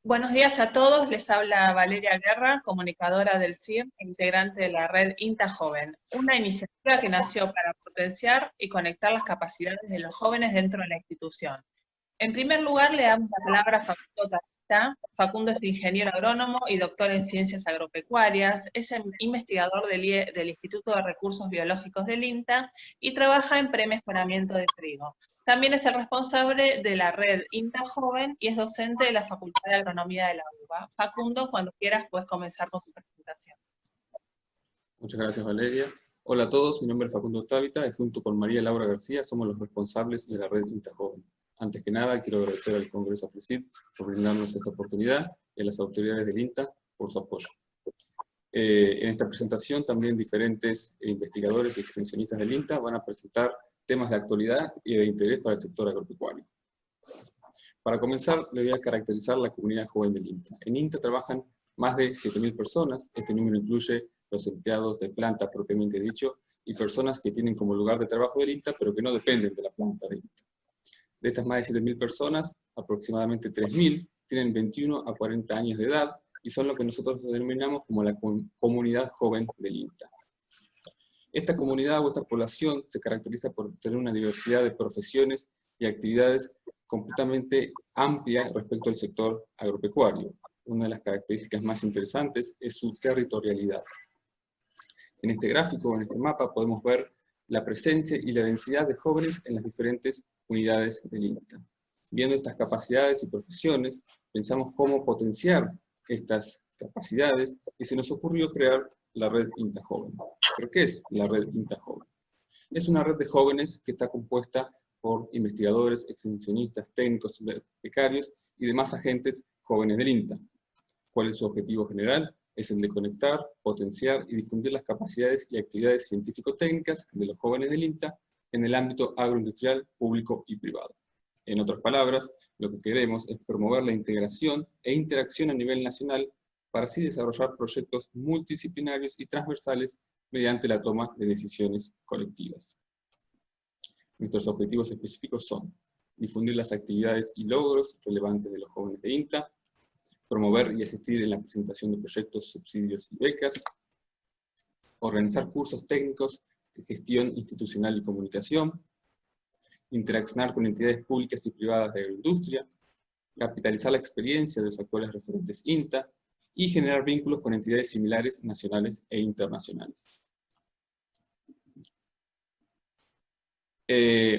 Buenos días a todos, les habla Valeria Guerra, comunicadora del CIR e integrante de la red INTA Joven, una iniciativa que nació para potenciar y conectar las capacidades de los jóvenes dentro de la institución. En primer lugar, le damos la palabra a Facundo Tavita. Facundo es ingeniero agrónomo y doctor en ciencias agropecuarias, es investigador del Instituto de Recursos Biológicos del INTA y trabaja en premejoramiento de trigo. También es el responsable de la red INTA Joven y es docente de la Facultad de Agronomía de la UBA. Facundo, cuando quieras puedes comenzar con tu presentación. Muchas gracias, Valeria. Hola a todos, mi nombre es Facundo Tavita y junto con María Laura García somos los responsables de la red INTA Joven. Antes que nada, quiero agradecer al Congreso AFRECID por brindarnos esta oportunidad y a las autoridades del INTA por su apoyo. En esta presentación también diferentes investigadores y extensionistas del INTA van a presentar temas de actualidad y de interés para el sector agropecuario. Para comenzar, le voy a caracterizar la comunidad joven del INTA. En INTA trabajan más de 7.000 personas, este número incluye los empleados de planta propiamente dicho, y personas que tienen como lugar de trabajo del INTA, pero que no dependen de la planta del INTA. De estas más de 7.000 personas, aproximadamente 3.000 tienen 21 a 40 años de edad, y son lo que nosotros denominamos como la comunidad joven del INTA. Esta comunidad o esta población se caracteriza por tener una diversidad de profesiones y actividades completamente amplia respecto al sector agropecuario. Una de las características más interesantes es su territorialidad. En este gráfico, en este mapa, podemos ver la presencia y la densidad de jóvenes en las diferentes unidades del INTA. Viendo estas capacidades y profesiones, pensamos cómo potenciar estas capacidades y se nos ocurrió crear la red INTA Joven. ¿Pero qué es la red INTA Joven? Es una red de jóvenes que está compuesta por investigadores, extensionistas, técnicos, becarios y demás agentes jóvenes del INTA. ¿Cuál es su objetivo general? Es el de conectar, potenciar y difundir las capacidades y actividades científico-técnicas de los jóvenes del INTA en el ámbito agroindustrial, público y privado. En otras palabras, lo que queremos es promover la integración e interacción a nivel nacional para así desarrollar proyectos multidisciplinarios y transversales mediante la toma de decisiones colectivas. Nuestros objetivos específicos son difundir las actividades y logros relevantes de los jóvenes de INTA, promover y asistir en la presentación de proyectos, subsidios y becas, organizar cursos técnicos de gestión institucional y comunicación, interaccionar con entidades públicas y privadas de agroindustria, capitalizar la experiencia de los actuales referentes INTA y generar vínculos con entidades similares nacionales e internacionales.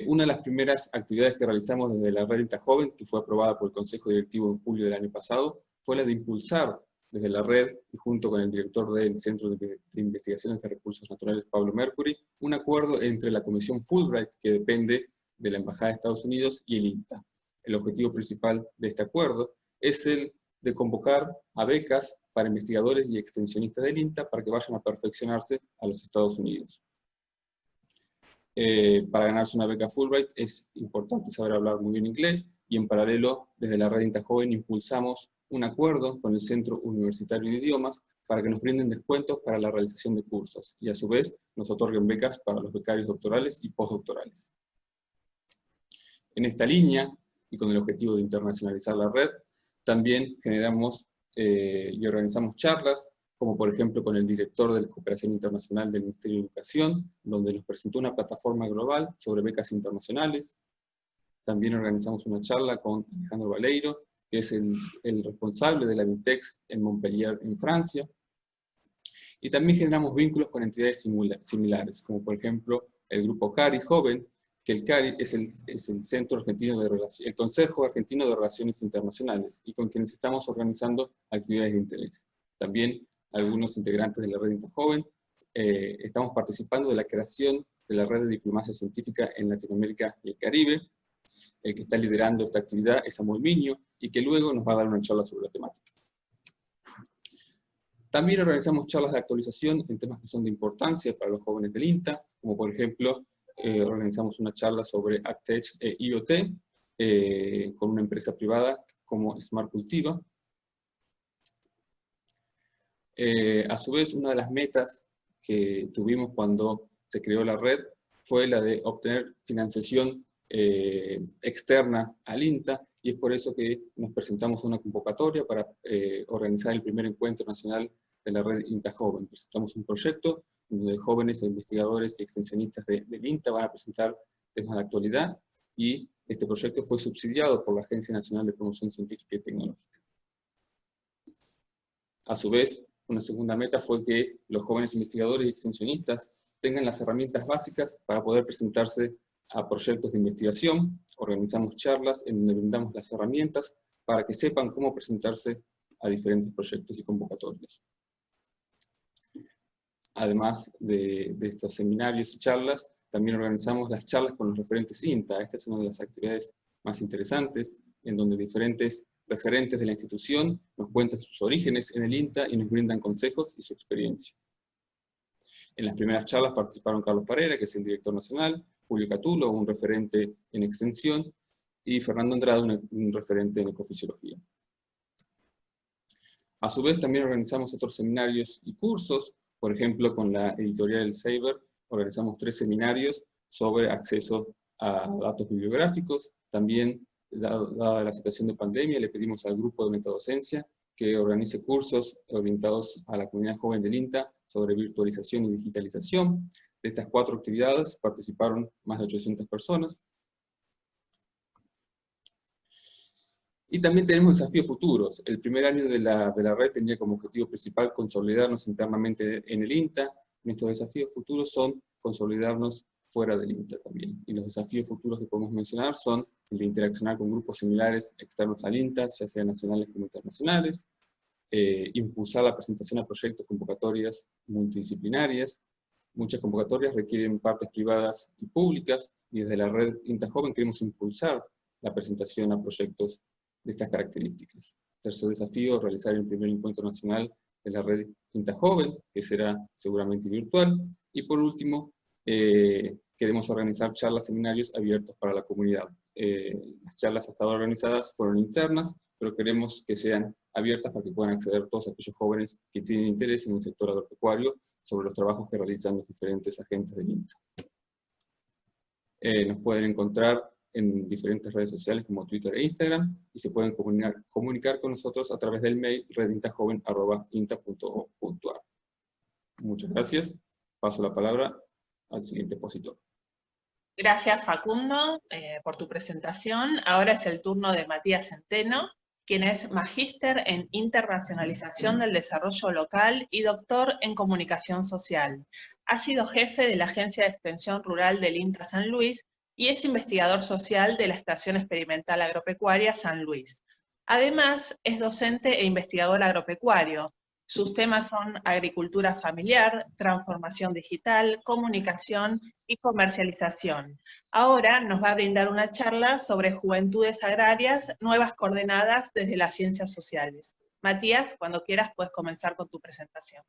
Una de las primeras actividades que realizamos desde la red INTA Joven, que fue aprobada por el Consejo Directivo en julio del año pasado, fue la de impulsar desde la red, y junto con el director del Centro de Investigaciones de Recursos Naturales, Pablo Mercury, un acuerdo entre la Comisión Fulbright, que depende de la Embajada de Estados Unidos, y el INTA. El objetivo principal de este acuerdo es el de convocar a becas para investigadores y extensionistas del INTA para que vayan a perfeccionarse a los Estados Unidos. Para ganarse una beca Fulbright es importante saber hablar muy bien inglés, y en paralelo, desde la red INTA Joven impulsamos un acuerdo con el Centro Universitario de Idiomas para que nos brinden descuentos para la realización de cursos, y a su vez nos otorguen becas para los becarios doctorales y postdoctorales. En esta línea, y con el objetivo de internacionalizar la red, también generamos y organizamos charlas, como por ejemplo con el director de la Cooperación Internacional del Ministerio de Educación, donde nos presentó una plataforma global sobre becas internacionales. También organizamos una charla con Alejandro Baleiro, que es el responsable de la BITEX en Montpellier, en Francia. Y también generamos vínculos con entidades similares, como por ejemplo el grupo CARI Joven, que el CARI es el Centro Argentino de el Consejo Argentino de Relaciones Internacionales, y con quienes estamos organizando actividades de interés. También algunos integrantes de la red INTA Joven estamos participando de la creación de la red de diplomacia científica en Latinoamérica y el Caribe. El que está liderando esta actividad es Samuel Miño, y que luego nos va a dar una charla sobre la temática. También organizamos charlas de actualización en temas que son de importancia para los jóvenes del INTA, como por ejemplo, organizamos una charla sobre AgTech e IoT con una empresa privada como Smart Cultiva. A su vez, una de las metas que tuvimos cuando se creó la red fue la de obtener financiación externa al INTA, y es por eso que nos presentamos a una convocatoria para organizar el primer encuentro nacional de la red INTA Joven. Presentamos un proyecto donde jóvenes investigadores y extensionistas del INTA van a presentar temas de actualidad, y este proyecto fue subsidiado por la Agencia Nacional de Promoción Científica y Tecnológica. A su vez, una segunda meta fue que los jóvenes investigadores y extensionistas tengan las herramientas básicas para poder presentarse a proyectos de investigación. Organizamos charlas en donde brindamos las herramientas para que sepan cómo presentarse a diferentes proyectos y convocatorias. Además de estos seminarios y charlas, también organizamos las charlas con los referentes INTA. Esta es una de las actividades más interesantes, en donde diferentes referentes de la institución nos cuentan sus orígenes en el INTA y nos brindan consejos y su experiencia. En las primeras charlas participaron Carlos Parera, que es el director nacional, Julio Catulo, un referente en extensión, y Fernando Andrade, un referente en ecofisiología. A su vez también organizamos otros seminarios y cursos. Por ejemplo, con la editorial El Saber organizamos 3 seminarios sobre acceso a datos bibliográficos. También, dada la situación de pandemia, le pedimos al grupo de metadocencia que organice cursos orientados a la comunidad joven del INTA sobre virtualización y digitalización. De estas 4 actividades participaron más de 800 personas. Y también tenemos desafíos futuros. El primer año de la red tenía como objetivo principal consolidarnos internamente en el INTA. Nuestros desafíos futuros son consolidarnos fuera del INTA también. Y los desafíos futuros que podemos mencionar son el de interaccionar con grupos similares externos al INTA, ya sean nacionales como internacionales, impulsar la presentación a proyectos, convocatorias multidisciplinarias. Muchas convocatorias requieren partes privadas y públicas, y desde la red INTA Joven queremos impulsar la presentación a proyectos de estas características. Tercer desafío, realizar el primer encuentro nacional de la red INTA Joven, que será seguramente virtual. Y por último, queremos organizar charlas, seminarios abiertos para la comunidad. Las charlas hasta ahora organizadas fueron internas, pero queremos que sean abiertas para que puedan acceder todos aquellos jóvenes que tienen interés en el sector agropecuario sobre los trabajos que realizan los diferentes agentes del INTA. Nos pueden encontrar en diferentes redes sociales como Twitter e Instagram, y se pueden comunicar con nosotros a través del mail redintajoven@inta.org.ar. Muchas gracias. Paso la palabra al siguiente expositor. Gracias, Facundo, por tu presentación. Ahora es el turno de Matías Centeno, quien es magíster en Internacionalización del Desarrollo Local y doctor en Comunicación Social. Ha sido jefe de la Agencia de Extensión Rural del INTA San Luis y es investigador social de la Estación Experimental Agropecuaria San Luis. Además, es docente e investigador agropecuario. Sus temas son agricultura familiar, transformación digital, comunicación y comercialización. Ahora nos va a brindar una charla sobre juventudes agrarias, nuevas coordenadas desde las ciencias sociales. Matías, cuando quieras puedes comenzar con tu presentación.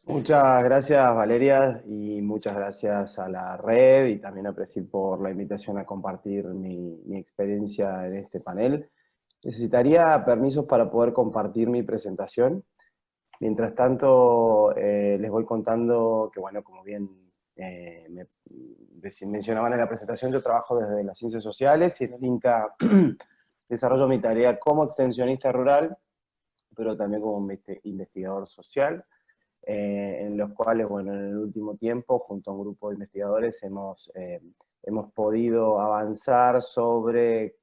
Muchas gracias, Valeria, y muchas gracias a la red y también a Presil por la invitación a compartir mi experiencia en este panel. Necesitaría permisos para poder compartir mi presentación. Mientras tanto, les voy contando que, bueno, como bien mencionaban en la presentación, yo trabajo desde las ciencias sociales y en el INTA desarrollo mi tarea como extensionista rural, pero también como investigador social. En los cuales, bueno, en el último tiempo, junto a un grupo de investigadores, hemos podido avanzar sobre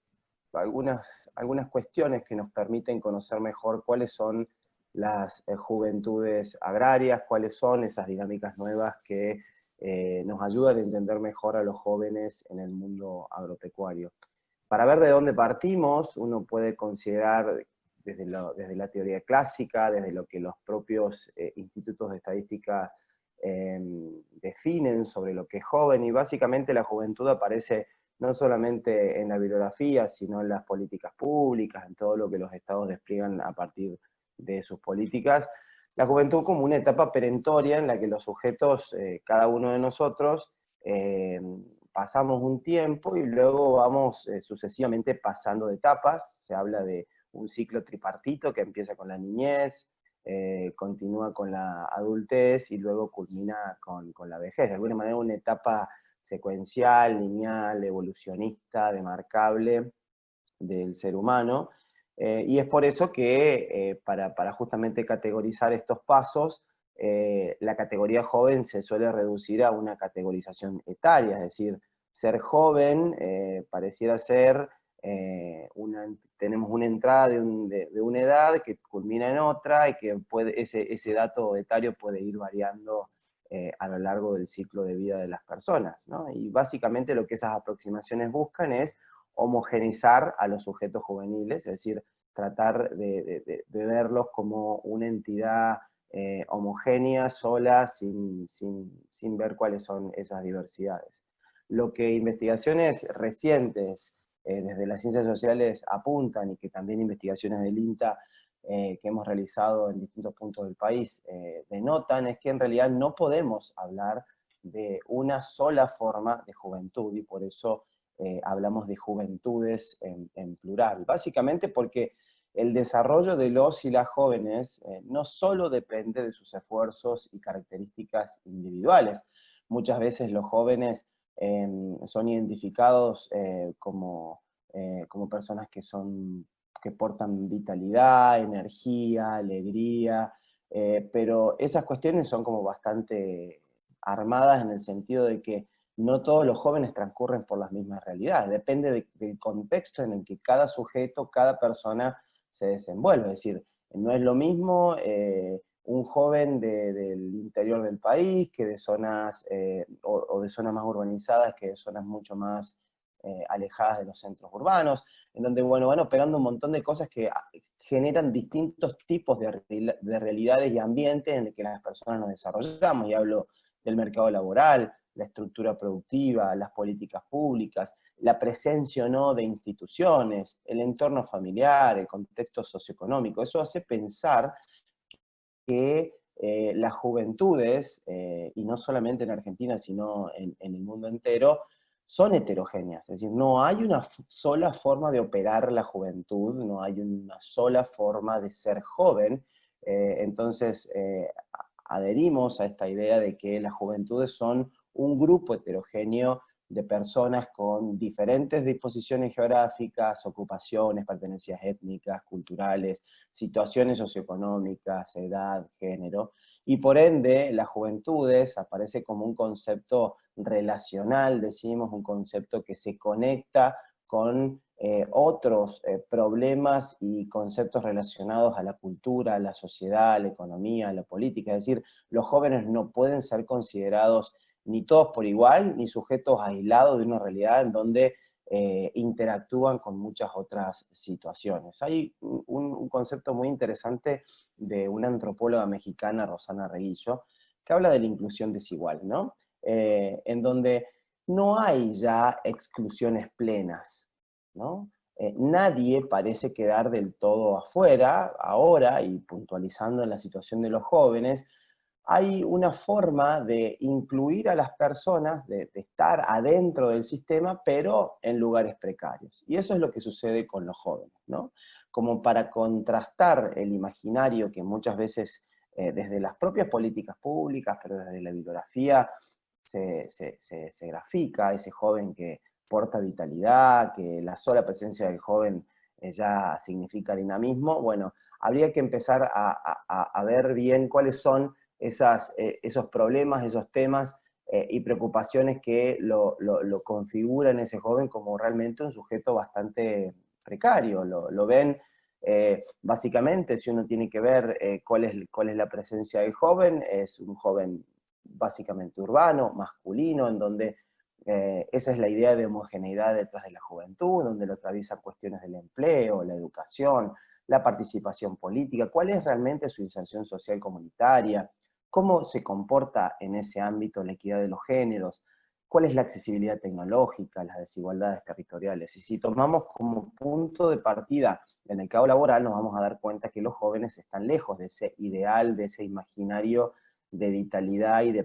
algunas cuestiones que nos permiten conocer mejor cuáles son las juventudes agrarias, cuáles son esas dinámicas nuevas que nos ayudan a entender mejor a los jóvenes en el mundo agropecuario. Para ver de dónde partimos, uno puede considerar desde la teoría clásica, desde lo que los propios institutos de estadística definen sobre lo que es joven, y básicamente la juventud aparece no solamente en la bibliografía, sino en las políticas públicas, en todo lo que los estados despliegan a partir de sus políticas. La juventud como una etapa perentoria en la que los sujetos, cada uno de nosotros, pasamos un tiempo y luego vamos sucesivamente pasando de etapas. Se habla de un ciclo tripartito que empieza con la niñez, continúa con la adultez y luego culmina con la vejez. De alguna manera una etapa secuencial, lineal, evolucionista, demarcable del ser humano, y es por eso que para justamente categorizar estos pasos, la categoría joven se suele reducir a una categorización etaria, es decir, ser joven pareciera ser, tenemos una entrada de una edad que culmina en otra, y que ese dato etario puede ir variando a lo largo del ciclo de vida de las personas, ¿no? Y básicamente lo que esas aproximaciones buscan es homogeneizar a los sujetos juveniles, es decir, tratar de verlos como una entidad homogénea, sola, sin ver cuáles son esas diversidades. Lo que investigaciones recientes desde las ciencias sociales apuntan, y que también investigaciones del INTA que hemos realizado en distintos puntos del país denotan, es que en realidad no podemos hablar de una sola forma de juventud, y por eso hablamos de juventudes en plural. Básicamente porque el desarrollo de los y las jóvenes no solo depende de sus esfuerzos y características individuales. Muchas veces los jóvenes son identificados como personas que portan vitalidad, energía, alegría, pero esas cuestiones son como bastante armadas en el sentido de que no todos los jóvenes transcurren por las mismas realidades, depende del contexto en el que cada sujeto, cada persona se desenvuelve. Es decir, no es lo mismo un joven del interior del país que de zonas, o de zonas más urbanizadas, que de zonas mucho más alejadas de los centros urbanos, en donde bueno, van operando un montón de cosas que generan distintos tipos de realidades y ambientes en el que las personas nos desarrollamos, y hablo del mercado laboral, la estructura productiva, las políticas públicas, la presencia o no de instituciones, el entorno familiar, el contexto socioeconómico. Eso hace pensar que las juventudes, y no solamente en Argentina, sino en el mundo entero, son heterogéneas. Es decir, no hay una sola forma de operar la juventud, no hay una sola forma de ser joven. Entonces, adherimos a esta idea de que las juventudes son un grupo heterogéneo de personas con diferentes disposiciones geográficas, ocupaciones, pertenencias étnicas, culturales, situaciones socioeconómicas, edad, género, y por ende las juventudes aparece como un concepto relacional, decimos, un concepto que se conecta con otros problemas y conceptos relacionados a la cultura, a la sociedad, a la economía, a la política. Es decir, los jóvenes no pueden ser considerados ni todos por igual, ni sujetos aislados de una realidad en donde interactúan con muchas otras situaciones. Hay un concepto muy interesante de una antropóloga mexicana, Rosana Reguillo, que habla de la inclusión desigual, ¿no? En donde no hay ya exclusiones plenas, ¿no? Nadie parece quedar del todo afuera, ahora, y puntualizando en la situación de los jóvenes, hay una forma de incluir a las personas, de estar adentro del sistema, pero en lugares precarios. Y eso es lo que sucede con los jóvenes, ¿no? Como para contrastar el imaginario que muchas veces, desde las propias políticas públicas, pero desde la bibliografía, se grafica, ese joven que porta vitalidad, que la sola presencia del joven ya significa dinamismo. Bueno, habría que empezar a ver bien cuáles son esos problemas, esos temas y preocupaciones que lo configuran ese joven como realmente un sujeto bastante precario. Lo ven básicamente, si uno tiene que ver cuál es la presencia del joven, es un joven básicamente urbano, masculino, en donde esa es la idea de homogeneidad detrás de la juventud, donde lo atraviesan cuestiones del empleo, la educación, la participación política, cuál es realmente su inserción social comunitaria, cómo se comporta en ese ámbito la equidad de los géneros, cuál es la accesibilidad tecnológica, las desigualdades territoriales. Y si tomamos como punto de partida el mercado laboral, nos vamos a dar cuenta que los jóvenes están lejos de ese ideal, de ese imaginario de vitalidad y de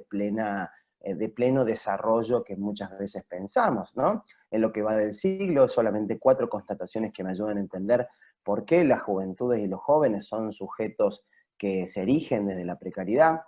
pleno desarrollo que muchas veces pensamos, ¿no? En lo que va del siglo, solamente 4 constataciones que me ayudan a entender por qué las juventudes y los jóvenes son sujetos que se erigen desde la precariedad,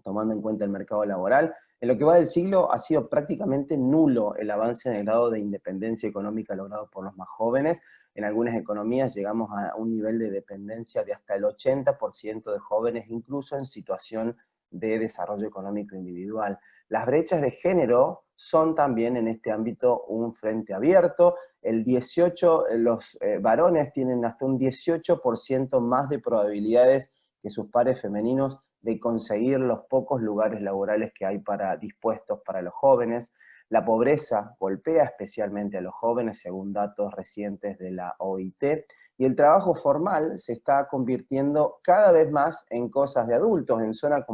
tomando en cuenta el mercado laboral. En lo que va del siglo ha sido prácticamente nulo el avance en el grado de independencia económica logrado por los más jóvenes. En algunas economías llegamos a un nivel de dependencia de hasta el 80% de jóvenes, incluso en situación de desarrollo económico individual. Las brechas de género son también en este ámbito un frente abierto. Los varones tienen hasta un 18% más de probabilidades que sus pares femeninos de conseguir los pocos lugares laborales que hay dispuestos para los jóvenes. La pobreza golpea especialmente a los jóvenes, según datos recientes de la OIT, y el trabajo formal se está convirtiendo cada vez más en cosas de adultos. En zonas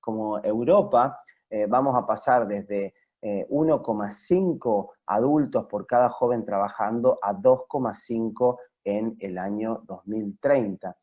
como Europa, vamos a pasar desde 1,5 adultos por cada joven trabajando a 2,5 en el año 2030.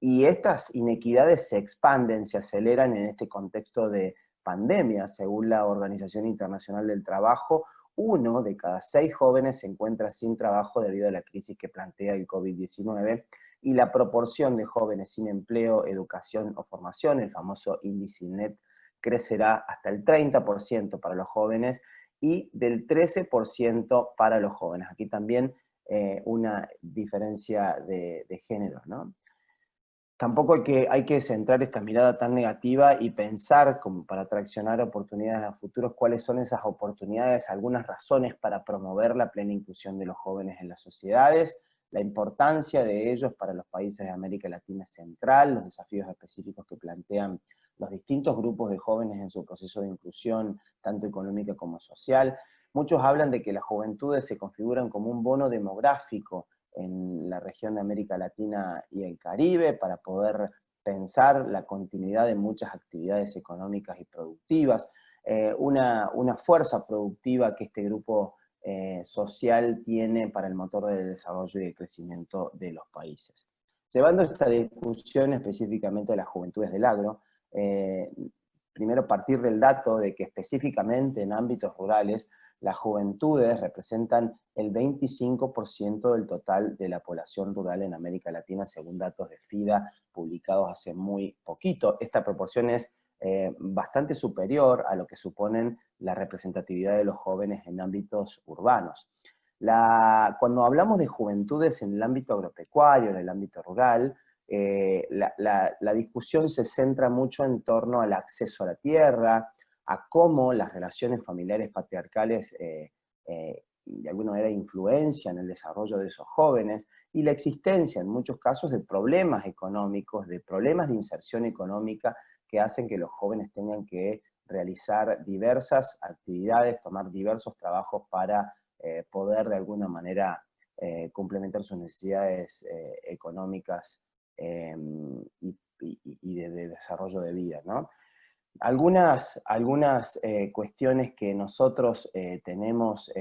Y estas inequidades se expanden, se aceleran en este contexto de pandemia. Según la Organización Internacional del Trabajo, 1 de cada 6 jóvenes se encuentra sin trabajo debido a la crisis que plantea el COVID-19, y la proporción de jóvenes sin empleo, educación o formación, el famoso índice INET, crecerá hasta el 30% para los jóvenes y del 13% para los jóvenes. Aquí también una diferencia de género, ¿no? Tampoco hay que centrar esta mirada tan negativa y pensar, como para traccionar oportunidades a futuros, cuáles son esas oportunidades, algunas razones para promover la plena inclusión de los jóvenes en las sociedades. La importancia de ellos para los países de América Latina es central, los desafíos específicos que plantean los distintos grupos de jóvenes en su proceso de inclusión, tanto económica como social. Muchos hablan de que las juventudes se configuran como un bono demográfico en la región de América Latina y el Caribe, para poder pensar la continuidad de muchas actividades económicas y productivas, una fuerza productiva que este grupo social tiene para el motor del desarrollo y el crecimiento de los países. Llevando esta discusión específicamente a las juventudes del agro, primero partir del dato de que específicamente en ámbitos rurales, las juventudes representan el 25% del total de la población rural en América Latina, según datos de FIDA publicados hace muy poquito. Esta proporción es bastante superior a lo que suponen la representatividad de los jóvenes en ámbitos urbanos. Cuando hablamos de juventudes en el ámbito agropecuario, en el ámbito rural, la discusión se centra mucho en torno al acceso a la tierra, a cómo las relaciones familiares patriarcales de alguna manera influencian el desarrollo de esos jóvenes, y la existencia en muchos casos de problemas económicos, de problemas de inserción económica que hacen que los jóvenes tengan que realizar diversas actividades, tomar diversos trabajos para poder de alguna manera complementar sus necesidades económicas y de desarrollo de vida, ¿no? Algunas cuestiones que nosotros tenemos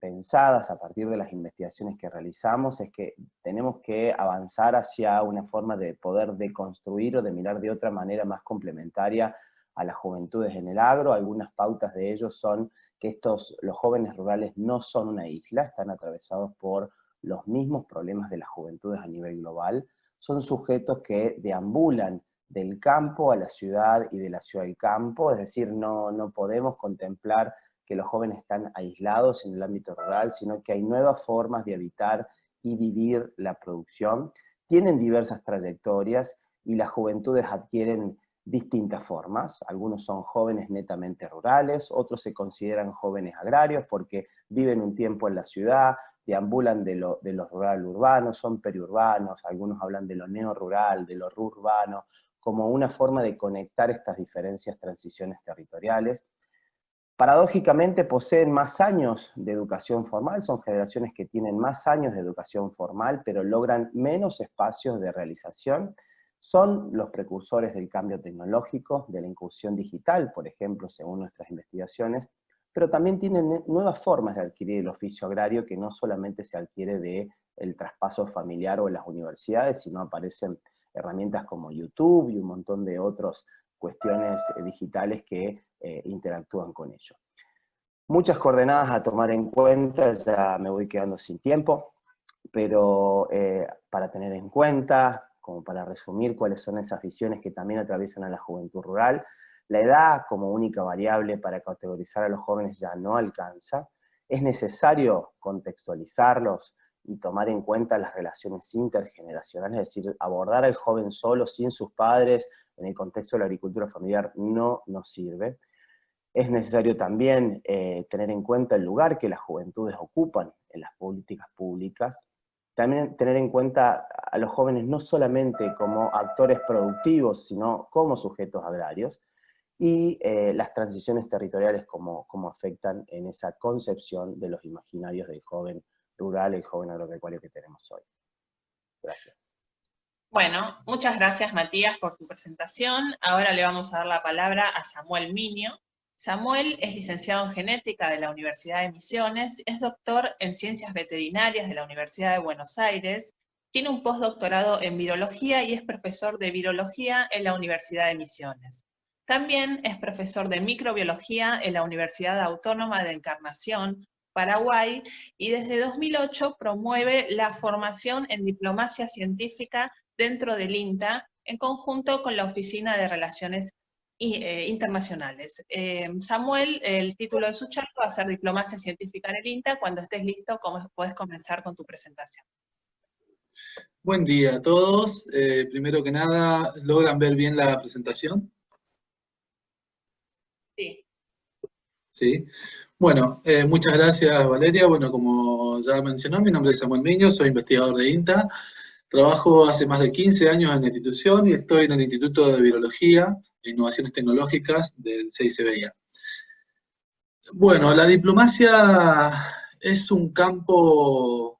pensadas a partir de las investigaciones que realizamos es que tenemos que avanzar hacia una forma de poder deconstruir o de mirar de otra manera más complementaria a las juventudes en el agro. Algunas pautas de ellos son que los jóvenes rurales no son una isla, están atravesados por los mismos problemas de las juventudes a nivel global, son sujetos que deambulan del campo a la ciudad y de la ciudad al campo, es decir, no podemos contemplar que los jóvenes están aislados en el ámbito rural, sino que hay nuevas formas de habitar y vivir la producción, tienen diversas trayectorias y las juventudes adquieren distintas formas. Algunos son jóvenes netamente rurales, otros se consideran jóvenes agrarios porque viven un tiempo en la ciudad, deambulan de lo rural urbano, son periurbanos, algunos hablan de lo neorural, de lo rurbano, como una forma de conectar estas diferentes transiciones territoriales. Paradójicamente poseen más años de educación formal, son generaciones que tienen más años de educación formal, pero logran menos espacios de realización. Son los precursores del cambio tecnológico, de la incursión digital, por ejemplo, según nuestras investigaciones, pero también tienen nuevas formas de adquirir el oficio agrario que no solamente se adquiere del traspaso familiar o en las universidades, sino aparecen herramientas como YouTube y un montón de otras cuestiones digitales que interactúan con ello. Muchas coordenadas a tomar en cuenta, ya me voy quedando sin tiempo, pero para tener en cuenta, como para resumir cuáles son esas visiones que también atraviesan a la juventud rural, La edad como única variable para categorizar a los jóvenes ya no alcanza. Es necesario contextualizarlos y tomar en cuenta las relaciones intergeneracionales, es decir, abordar al joven solo, sin sus padres, en el contexto de la agricultura familiar, no nos sirve. Es necesario también tener en cuenta el lugar que las juventudes ocupan en las políticas públicas. También tener en cuenta a los jóvenes no solamente como actores productivos, sino como sujetos agrarios, y las transiciones territoriales como afectan en esa concepción de los imaginarios del joven rural, el joven agropecuario que tenemos hoy. Gracias. Bueno, muchas gracias Matías por tu presentación. Ahora le vamos a dar la palabra a Samuel Miño. Samuel es licenciado en genética de la Universidad de Misiones, es doctor en ciencias veterinarias de la Universidad de Buenos Aires, tiene un postdoctorado en virología y es profesor de virología en la Universidad de Misiones. También es profesor de microbiología en la Universidad Autónoma de Encarnación, Paraguay, y desde 2008 promueve la formación en diplomacia científica dentro del INTA, en conjunto con la Oficina de Relaciones Internacionales. Samuel, el título de su charla va a ser Diplomacia Científica en el INTA. Cuando estés listo, puedes comenzar con tu presentación. Buen día a todos. Primero que nada, ¿logran ver bien la presentación? Sí. Sí. Bueno, muchas gracias Valeria. Bueno, como ya mencionó, mi nombre es Samuel Miño, soy investigador de INTA. Trabajo hace más de 15 años en la institución y estoy en el Instituto de Virología e Innovaciones Tecnológicas del CICBIA. Bueno, la diplomacia es un campo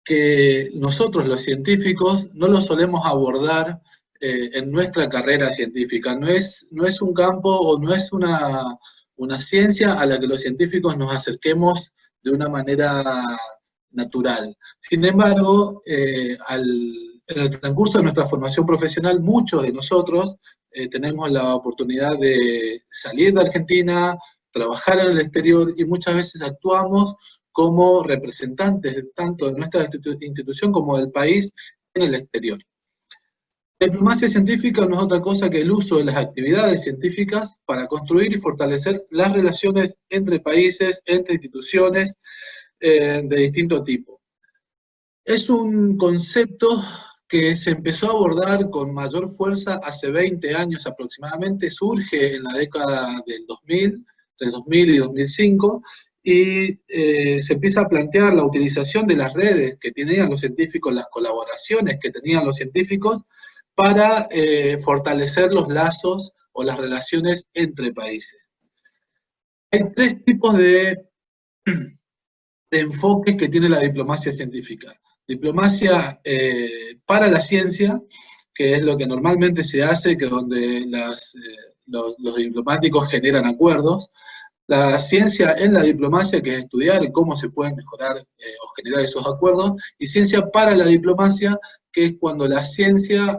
que nosotros los científicos no lo solemos abordar en nuestra carrera científica. No es un campo o no es una ciencia a la que los científicos nos acerquemos de una manera natural. Sin embargo, en el transcurso de nuestra formación profesional, muchos de nosotros tenemos la oportunidad de salir de Argentina, trabajar en el exterior y muchas veces actuamos como representantes tanto de nuestra institución como del país en el exterior. La diplomacia científica no es otra cosa que el uso de las actividades científicas para construir y fortalecer las relaciones entre países, entre instituciones de distinto tipo. Es un concepto que se empezó a abordar con mayor fuerza hace 20 años aproximadamente, surge en la década del 2000, entre 2000 y 2005, y se empieza a plantear la utilización de las redes que tenían los científicos, las colaboraciones que tenían los científicos, para fortalecer los lazos o las relaciones entre países. Hay tres tipos de enfoques que tiene la diplomacia científica. Diplomacia para la ciencia, que es lo que normalmente se hace, que es donde los diplomáticos generan acuerdos. La ciencia en la diplomacia, que es estudiar cómo se pueden mejorar o generar esos acuerdos, y ciencia para la diplomacia, que es cuando la ciencia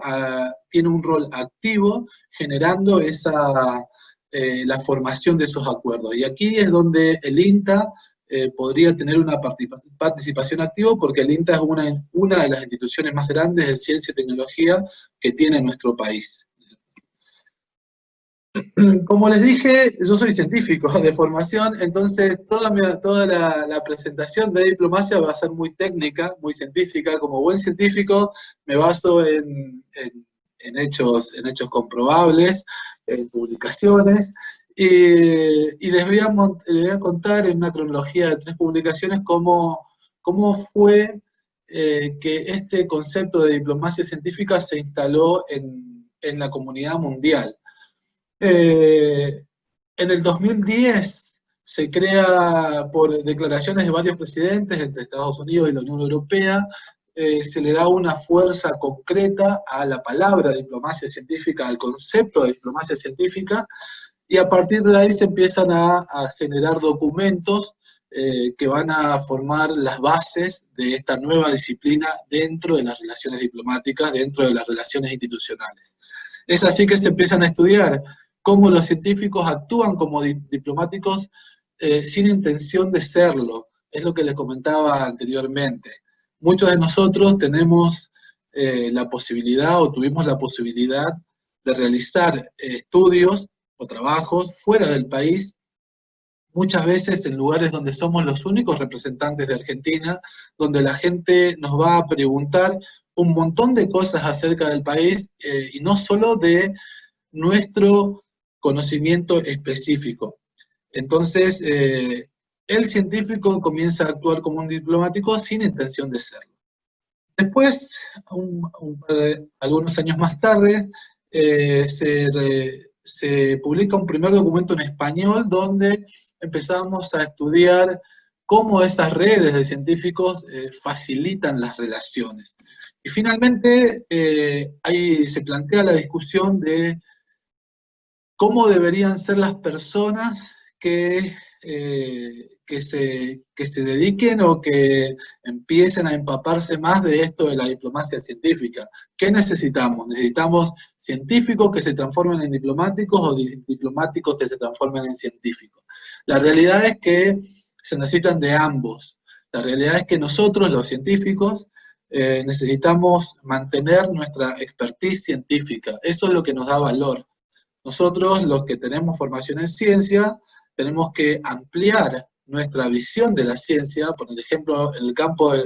tiene un rol activo generando la formación de esos acuerdos. Y aquí es donde el INTA podría tener una participación activa, porque el INTA es una de las instituciones más grandes de ciencia y tecnología que tiene nuestro país. Como les dije, yo soy científico de formación, entonces toda la presentación de diplomacia va a ser muy técnica, muy científica. Como buen científico me baso en hechos comprobables, en publicaciones, y les voy a contar en una cronología de 3 publicaciones cómo fue que este concepto de diplomacia científica se instaló en la comunidad mundial. En el 2010 se crea, por declaraciones de varios presidentes entre Estados Unidos y la Unión Europea, se le da una fuerza concreta a la palabra diplomacia científica, al concepto de diplomacia científica, y a partir de ahí se empiezan a generar documentos que van a formar las bases de esta nueva disciplina dentro de las relaciones diplomáticas, dentro de las relaciones institucionales. Es así que se empiezan a estudiar cómo los científicos actúan como diplomáticos sin intención de serlo. Es lo que les comentaba anteriormente. Muchos de nosotros tenemos la posibilidad, o tuvimos la posibilidad, de realizar estudios o trabajos fuera del país, muchas veces en lugares donde somos los únicos representantes de Argentina, donde la gente nos va a preguntar un montón de cosas acerca del país, y no solo de nuestro conocimiento específico. Entonces, el científico comienza a actuar como un diplomático sin intención de serlo. Después, algunos años más tarde, se publica un primer documento en español donde empezamos a estudiar cómo esas redes de científicos facilitan las relaciones. Y finalmente, ahí se plantea la discusión de cómo deberían ser las personas que se dediquen o que empiecen a empaparse más de esto de la diplomacia científica. ¿Qué necesitamos? ¿Necesitamos científicos que se transformen en diplomáticos o diplomáticos que se transformen en científicos? La realidad es que se necesitan de ambos. La realidad es que nosotros, los científicos, necesitamos mantener nuestra expertise científica. Eso es lo que nos da valor. Nosotros, los que tenemos formación en ciencia, tenemos que ampliar nuestra visión de la ciencia, por ejemplo, en el campo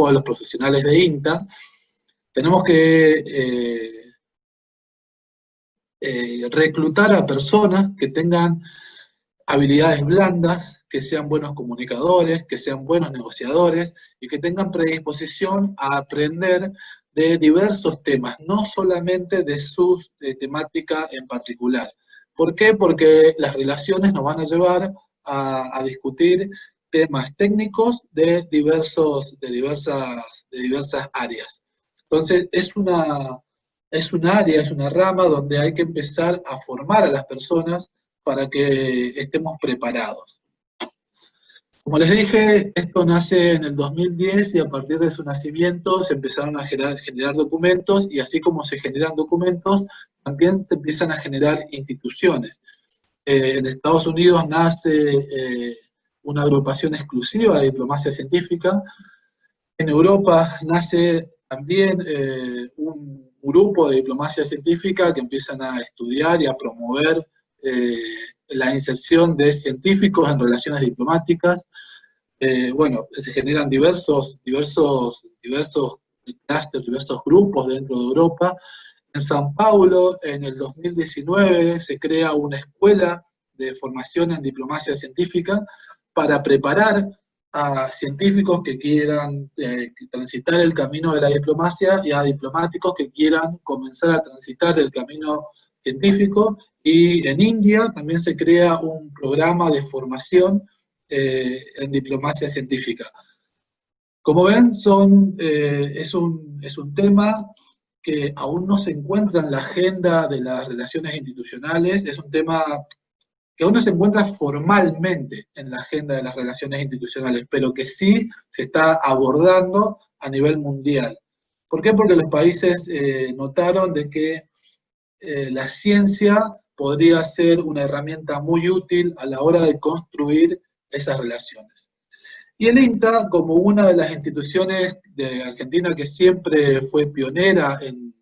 de los profesionales de INTA, tenemos que reclutar a personas que tengan habilidades blandas, que sean buenos comunicadores, que sean buenos negociadores y que tengan predisposición a aprender de diversos temas, no solamente de su temática en particular. ¿Por qué? Porque las relaciones nos van a llevar a discutir temas técnicos de diversas áreas. Entonces, es un área, es una rama donde hay que empezar a formar a las personas para que estemos preparados. Como les dije, esto nace en el 2010 y a partir de su nacimiento se empezaron a generar documentos, y así como se generan documentos, también se empiezan a generar instituciones. En Estados Unidos nace una agrupación exclusiva de diplomacia científica. En Europa nace también un grupo de diplomacia científica que empiezan a estudiar y a promover la inserción de científicos en relaciones diplomáticas. Bueno, se generan diversos clústeres, diversos grupos dentro de Europa. En San Paulo, en el 2019, se crea una escuela de formación en diplomacia científica para preparar a científicos que quieran transitar el camino de la diplomacia y a diplomáticos que quieran comenzar a transitar el camino científico. Y en India también se crea un programa de formación en diplomacia científica. Como ven, es un tema que aún no se encuentra en la agenda de las relaciones institucionales, es un tema que aún no se encuentra formalmente en la agenda de las relaciones institucionales, pero que sí se está abordando a nivel mundial. ¿Por qué? Porque los países notaron de que la ciencia podría ser una herramienta muy útil a la hora de construir esas relaciones. Y el INTA, como una de las instituciones de Argentina que siempre fue pionera en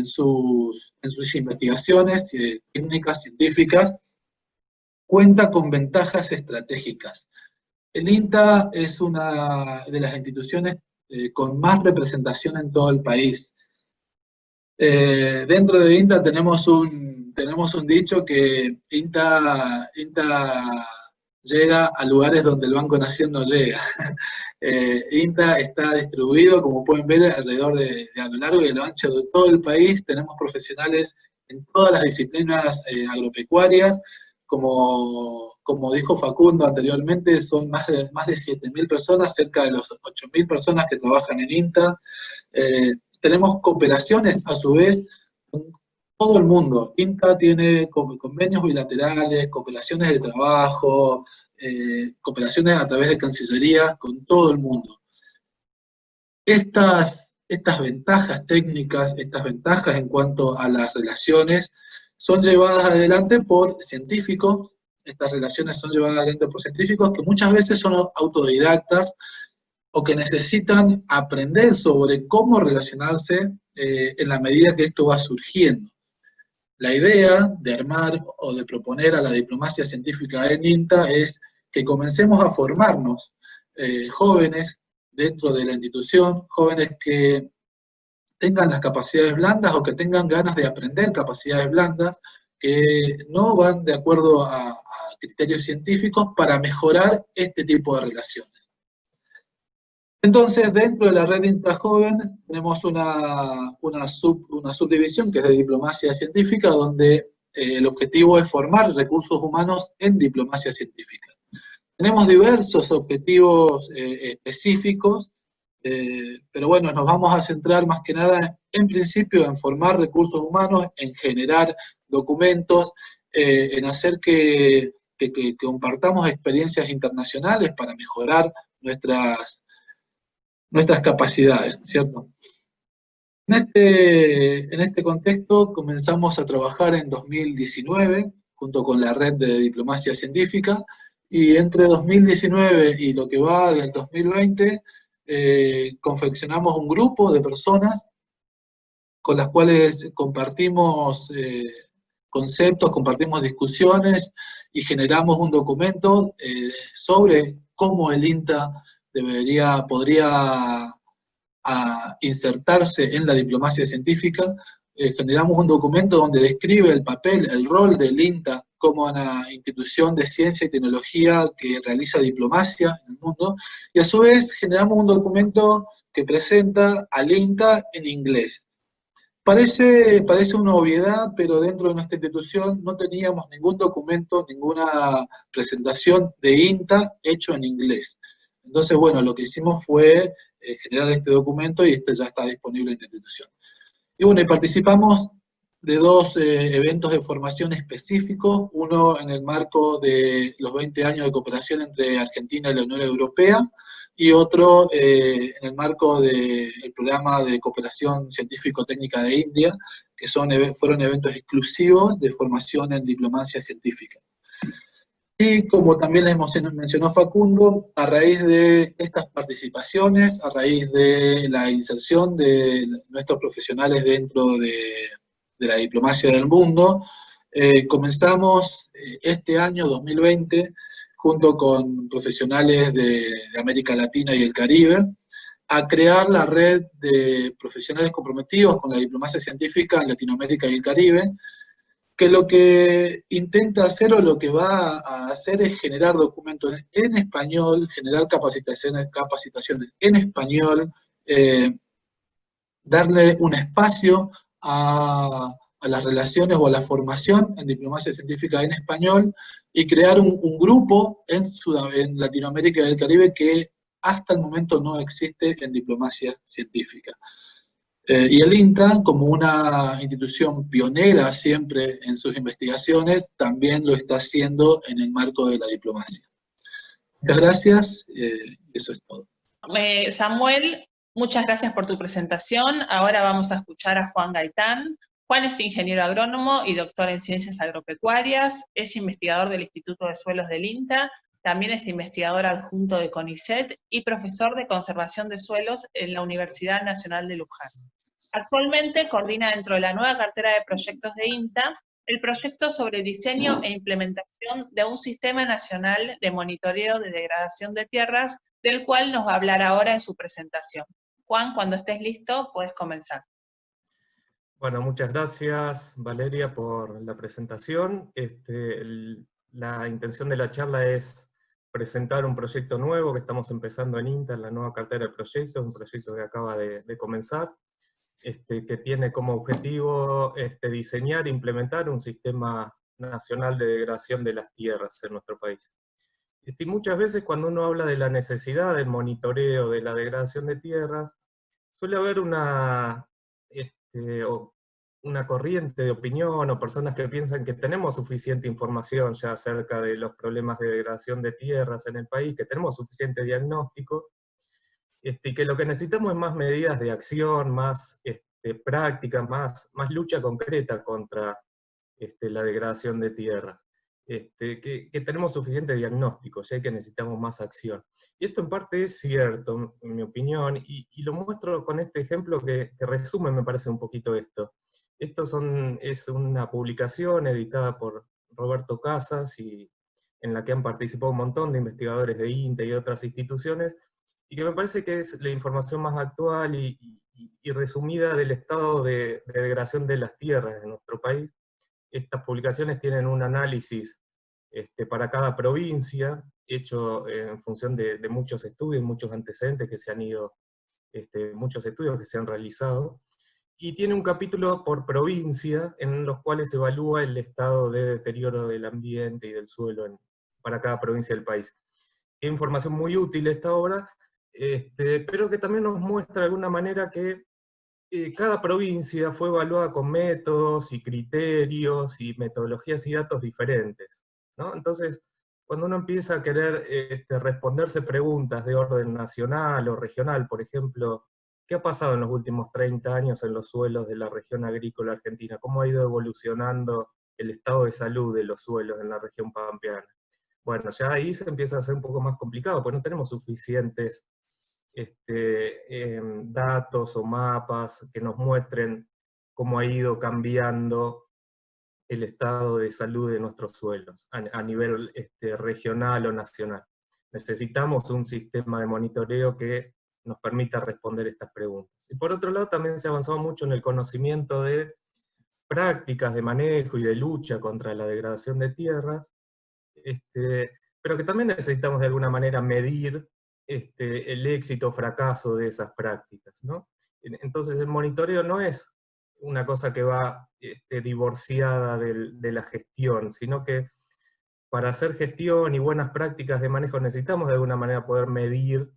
sus investigaciones técnicas científicas, cuenta con ventajas estratégicas. El INTA es una de las instituciones con más representación en todo el país. Dentro de INTA tenemos un dicho que INTA llega a lugares donde el Banco Nación no llega. INTA está distribuido, como pueden ver, alrededor a lo largo y a lo ancho de todo el país. Tenemos profesionales en todas las disciplinas agropecuarias. Como dijo Facundo anteriormente, son más de 7.000 personas, cerca de los 8.000 personas que trabajan en INTA. Tenemos cooperaciones, a su vez, con todo el mundo. INTA tiene convenios bilaterales, cooperaciones de trabajo, cooperaciones a través de Cancillería con todo el mundo. Estas ventajas técnicas, estas ventajas en cuanto a las relaciones, son llevadas adelante por científicos. Estas relaciones son llevadas adelante por científicos que muchas veces son autodidactas o que necesitan aprender sobre cómo relacionarse en la medida que esto va surgiendo. La idea de armar o de proponer a la diplomacia científica en INTA es que comencemos a formarnos jóvenes dentro de la institución, jóvenes que tengan las capacidades blandas o que tengan ganas de aprender capacidades blandas, que no van de acuerdo a criterios científicos para mejorar este tipo de relaciones. Entonces, dentro de la red INTA-Joven tenemos una subdivisión que es de diplomacia científica, donde el objetivo es formar recursos humanos en diplomacia científica. Tenemos diversos objetivos específicos, pero bueno, nos vamos a centrar más que nada, en principio, en formar recursos humanos, en generar documentos, en hacer que compartamos experiencias internacionales para mejorar nuestras capacidades, ¿cierto? En este contexto comenzamos a trabajar en 2019, junto con la red de diplomacia científica, y entre 2019 y lo que va del 2020, confeccionamos un grupo de personas con las cuales compartimos conceptos, compartimos discusiones y generamos un documento sobre cómo el INTA podría insertarse en la diplomacia científica. Generamos un documento donde describe el papel, el rol del INTA como una institución de ciencia y tecnología que realiza diplomacia en el mundo, y a su vez generamos un documento que presenta al INTA en inglés. Parece una obviedad, pero dentro de nuestra institución no teníamos ningún documento, ninguna presentación de INTA hecho en inglés. Entonces, bueno, lo que hicimos fue generar este documento y este ya está disponible en la institución. Y bueno, y participamos de dos eventos de formación específicos, uno en el marco de los 20 años de cooperación entre Argentina y la Unión Europea, y otro en el marco del programa de cooperación científico-técnica de India, que fueron eventos exclusivos de formación en diplomacia científica. Y como también les mencionó Facundo, a raíz de estas participaciones, a raíz de la inserción de nuestros profesionales dentro de la diplomacia del mundo, comenzamos este año 2020, junto con profesionales de América Latina y el Caribe, a crear la red de profesionales comprometidos con la diplomacia científica en Latinoamérica y el Caribe, que lo que intenta hacer o lo que va a hacer es generar documentos en español, generar capacitaciones en español, darle un espacio a las relaciones o a la formación en diplomacia científica en español, y crear un grupo en Latinoamérica y el Caribe que hasta el momento no existe en diplomacia científica. Y el INTA, como una institución pionera siempre en sus investigaciones, también lo está haciendo en el marco de la diplomacia. Muchas gracias, eso es todo. Samuel, muchas gracias por tu presentación. Ahora vamos a escuchar a Juan Gaitán. Juan es ingeniero agrónomo y doctor en ciencias agropecuarias, es investigador del Instituto de Suelos del INTA, también es investigador adjunto de CONICET y profesor de conservación de suelos en la Universidad Nacional de Luján. Actualmente coordina dentro de la nueva cartera de proyectos de INTA el proyecto sobre diseño e implementación de un sistema nacional de monitoreo de degradación de tierras, del cual nos va a hablar ahora en su presentación. Juan, cuando estés listo, puedes comenzar. Bueno, muchas gracias, Valeria, por la presentación. La intención de la charla es presentar un proyecto nuevo que estamos empezando en INTA, en la nueva cartera de proyectos, un proyecto que acaba de comenzar, que tiene como objetivo diseñar e implementar un sistema nacional de degradación de las tierras en nuestro país. Y muchas veces cuando uno habla de la necesidad del monitoreo de la degradación de tierras, suele haber una corriente de opinión o personas que piensan que tenemos suficiente información ya acerca de los problemas de degradación de tierras en el país, que tenemos suficiente diagnóstico, y que lo que necesitamos es más medidas de acción, más prácticas, más lucha concreta contra la degradación de tierras. Que tenemos suficiente diagnóstico, ya que necesitamos más acción. Y esto en parte es cierto, en mi opinión, y lo muestro con este ejemplo que resume, me parece, un poquito esto. Es una publicación editada por Roberto Casas, y en la que han participado un montón de investigadores de INTA y otras instituciones, y que me parece que es la información más actual y resumida del estado de degradación de las tierras en nuestro país. Estas publicaciones tienen un análisis para cada provincia, hecho en función de muchos estudios, muchos antecedentes que se han ido, muchos estudios que se han realizado, y tiene un capítulo por provincia en los cuales se evalúa el estado de deterioro del ambiente y del suelo para cada provincia del país. Tiene información muy útil esta obra, pero que también nos muestra de alguna manera que cada provincia fue evaluada con métodos y criterios y metodologías y datos diferentes, ¿no? Entonces, cuando uno empieza a querer responderse preguntas de orden nacional o regional, por ejemplo, ¿qué ha pasado en los últimos 30 años en los suelos de la región agrícola argentina? ¿Cómo ha ido evolucionando el estado de salud de los suelos en la región pampeana? Bueno, ya ahí se empieza a hacer un poco más complicado, porque no tenemos suficientes datos o mapas que nos muestren cómo ha ido cambiando el estado de salud de nuestros suelos a nivel regional o nacional. Necesitamos un sistema de monitoreo que nos permita responder estas preguntas. Y por otro lado, también se ha avanzado mucho en el conocimiento de prácticas de manejo y de lucha contra la degradación de tierras, pero que también necesitamos de alguna manera medir el éxito o fracaso de esas prácticas, ¿no? Entonces el monitoreo no es una cosa que va divorciada de la gestión, sino que para hacer gestión y buenas prácticas de manejo necesitamos de alguna manera poder medir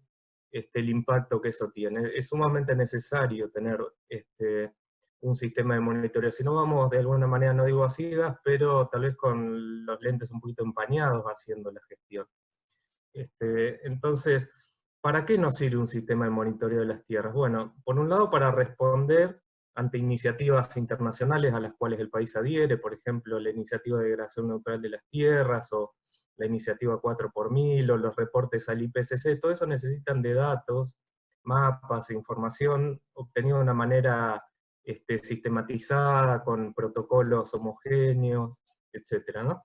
el impacto que eso tiene. Es sumamente necesario tener un sistema de monitoreo, si no vamos de alguna manera, no digo a ciegas, pero tal vez con los lentes un poquito empañados haciendo la gestión. Entonces, ¿para qué nos sirve un sistema de monitoreo de las tierras? Bueno, por un lado para responder ante iniciativas internacionales a las cuales el país adhiere, por ejemplo, la iniciativa de degradación neutral de las tierras, o la iniciativa 4x1000, o los reportes al IPCC, todo eso necesitan de datos, mapas, información obtenida de una manera sistematizada, con protocolos homogéneos, etc., ¿no?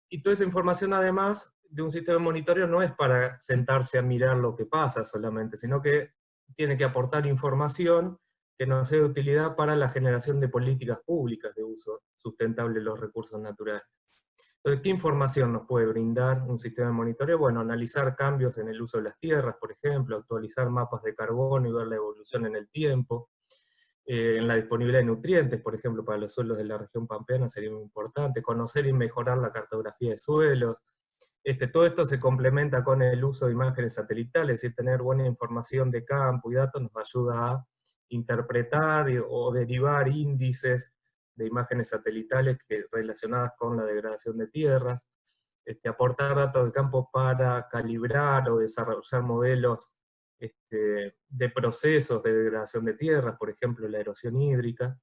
Y toda esa información, además de un sistema de monitoreo, no es para sentarse a mirar lo que pasa solamente, sino que tiene que aportar información que nos sea de utilidad para la generación de políticas públicas de uso sustentable de los recursos naturales. Entonces, ¿qué información nos puede brindar un sistema de monitoreo? Bueno, analizar cambios en el uso de las tierras, por ejemplo, actualizar mapas de carbono y ver la evolución en el tiempo. En la disponibilidad de nutrientes, por ejemplo, para los suelos de la región pampeana sería muy importante, conocer y mejorar la cartografía de suelos. Todo esto se complementa con el uso de imágenes satelitales, es decir, tener buena información de campo y datos nos ayuda a interpretar o derivar índices de imágenes satelitales relacionadas con la degradación de tierras, aportar datos de campo para calibrar o desarrollar modelos de procesos de degradación de tierras, por ejemplo la erosión hídrica,